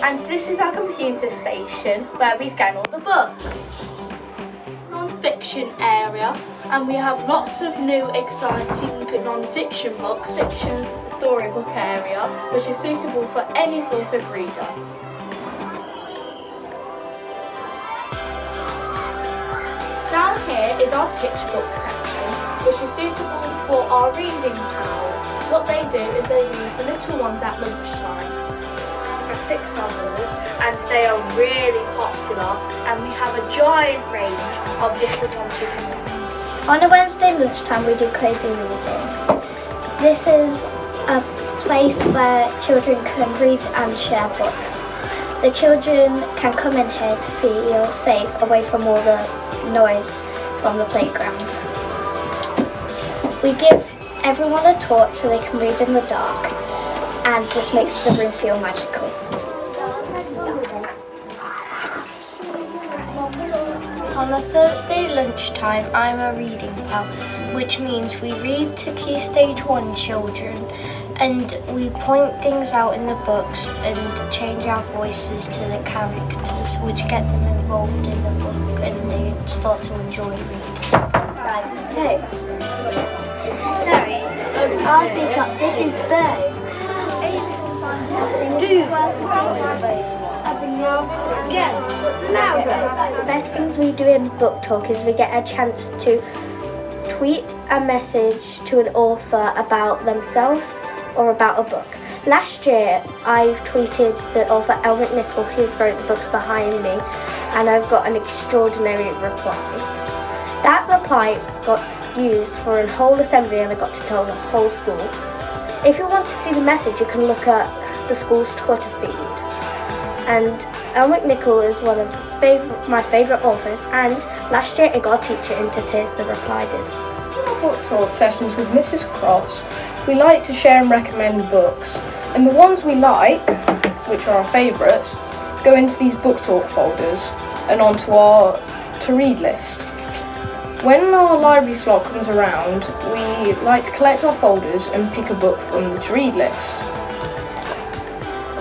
and this is our computer station where we scan all the books. Non-fiction area, and we have lots of new exciting non-fiction books, fiction storybook area, which is suitable for any sort of reader. Down here is our picture book section, which is suitable for our reading pals. What they do is they read to little ones at lunchtime. Graphic novels, and they are really popular, and we have a giant range of different ones you can read. On a Wednesday lunchtime we do cozy reading. This is a place where children can read and share books. The children can come in here to feel safe away from all the noise from the playground. We give everyone a torch so they can read in the dark, and this makes the room feel magical. On a Thursday lunchtime, I'm a reading pal, which means we read to Key Stage 1 children, and we point things out in the books and change our voices to the characters, which get them involved in the book and they start to enjoy reading. Right, hey. Sorry, I'll speak up. This is birds. The best things we do in book talk is we get a chance to tweet a message to an author about themselves or about a book. Last year I tweeted the author Elle McNichol, who's wrote the books behind me, and I've got an extraordinary reply. That reply got used for a whole assembly and I got to tell the whole school. If you want to see the message, you can look at the school's Twitter feed. And Elle McNichol is one of my favourite authors, and last year it got a teacher into tears, the reply did. In our book talk sessions with Mrs. Cross, we like to share and recommend books, and the ones we like, which are our favourites, go into these book talk folders and onto our to-read list. When our library slot comes around, we like to collect our folders and pick a book from the to-read list.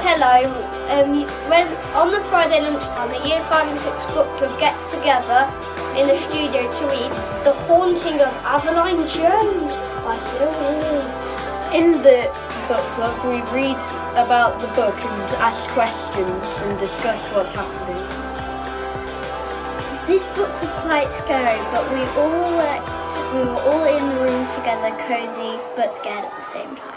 Hello. When on the Friday lunchtime, the Year 5 and 6 book club get together in the studio to read The Haunting of Aveline Jones by Phil Williams. In the book club, we read about the book and ask questions and discuss what's happening. This book was quite scary, but we were all in the room together, cozy but scared at the same time.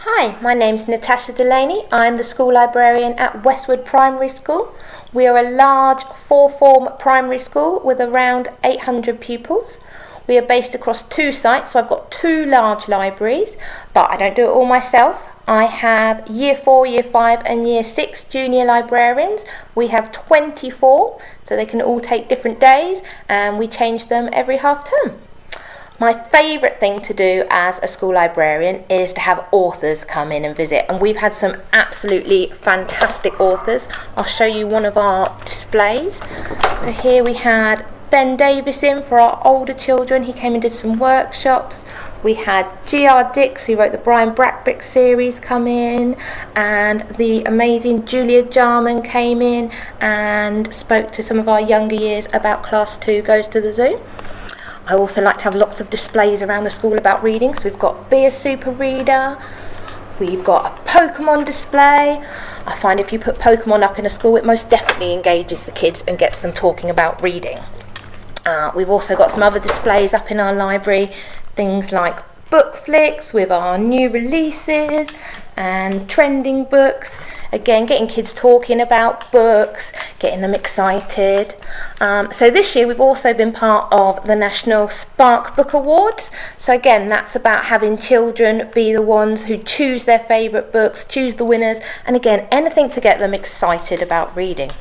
Hi, my name's Natasha Delaney. I'm the school librarian at Westwood Primary School. We are a large four-form primary school with around 800 pupils. We are based across 2 sites, so I've got 2 large libraries, but I don't do it all myself. I have Year 4, Year 5 and Year 6 junior librarians. We have 24, so they can all take different days, and we change them every half term. My favourite thing to do as a school librarian is to have authors come in and visit, and we've had some absolutely fantastic authors. I'll show you one of our displays. So here we had Ben Davis in for our older children. He came and did some workshops. We had G.R. Dix, who wrote the Brian Brackbrick series, come in, and the amazing Julia Jarman came in and spoke to some of our younger years about Class 2 Goes to the Zoo. I also like to have lots of displays around the school about reading. So we've got Be a Super Reader, we've got a Pokemon display. I find if you put Pokemon up in a school, it most definitely engages the kids and gets them talking about reading. We've also got some other displays up in our library, things like book flicks with our new releases and trending books. Again, getting kids talking about books, getting them excited. So this year we've also been part of the National Spark Book Awards. So again, that's about having children be the ones who choose their favourite books, choose the winners, and again, anything to get them excited about reading.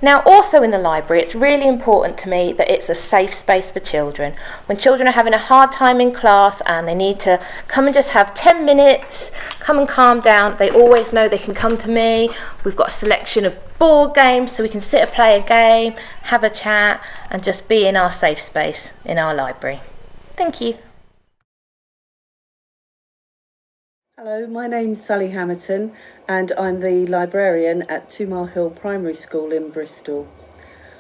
Now, also in the library, it's really important to me that it's a safe space for children. When children are having a hard time in class and they need to come and just have 10 minutes, come and calm down, they always know they can come to me. We've got a selection of board games so we can sit and play a game, have a chat, and just be in our safe space in our library. Thank you. Hello, my name's Sally Hamilton and I'm the librarian at 2 Mile Hill Primary School in Bristol.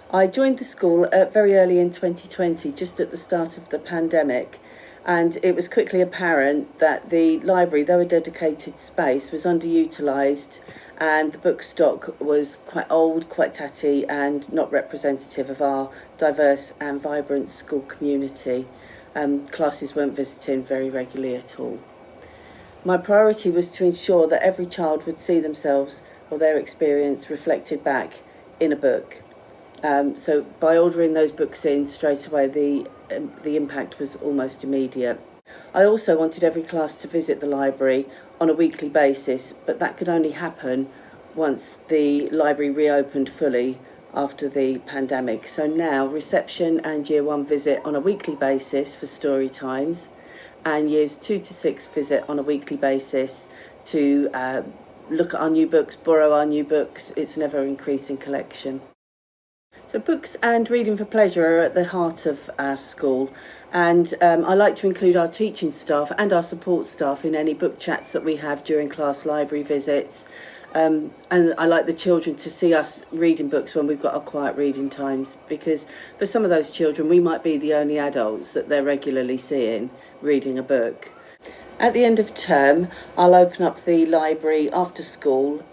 I joined the school very early in 2020, just at the start of the pandemic, and it was quickly apparent that the library, though a dedicated space, was underutilised and the book stock was quite old, quite tatty and not representative of our diverse and vibrant school community. Classes weren't visiting very regularly at all. My priority was to ensure that every child would see themselves or their experience reflected back in a book. So by ordering those books in straight away, the impact was almost immediate. I also wanted every class to visit the library on a weekly basis, but that could only happen once the library reopened fully after the pandemic. So now reception and Year 1 visit on a weekly basis for story times, and Years 2 to 6 visit on a weekly basis to look at our new books, borrow our new books. It's an ever increasing collection. So books and reading for pleasure are at the heart of our school, and I like to include our teaching staff and our support staff in any book chats that we have during class library visits. And I like the children to see us reading books when we've got our quiet reading times, because for some of those children we might be the only adults that they're regularly seeing reading a book. At the end of term, I'll open up the library after school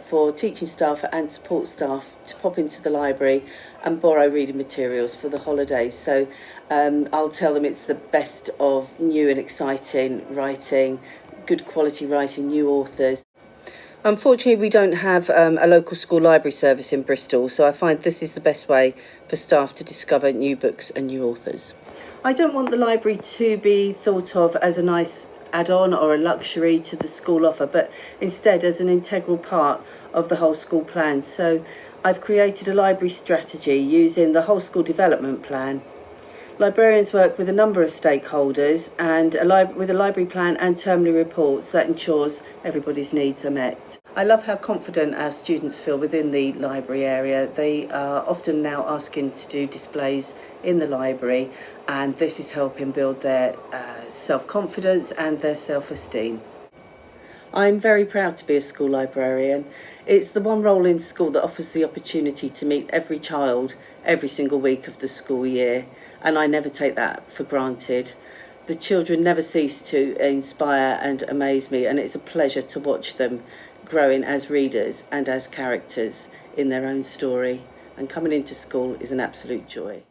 for teaching staff and support staff to pop into the library and borrow reading materials for the holidays. So I'll tell them it's the best of new and exciting writing, good quality writing, new authors. Unfortunately, we don't have a local school library service in Bristol, so I find this is the best way for staff to discover new books and new authors. I don't want the library to be thought of as a nice add-on or a luxury to the school offer, but instead as an integral part of the whole school plan. So I've created a library strategy using the whole school development plan. Librarians work with a number of stakeholders and with a library plan and termly reports that ensures everybody's needs are met. I love how confident our students feel within the library area. They are often now asking to do displays in the library, and this is helping build their self-confidence and their self-esteem. I'm very proud to be a school librarian. It's the one role in school that offers the opportunity to meet every child every single week of the school year, and I never take that for granted. The children never cease to inspire and amaze me, and it's a pleasure to watch them growing as readers and as characters in their own story, and coming into school is an absolute joy.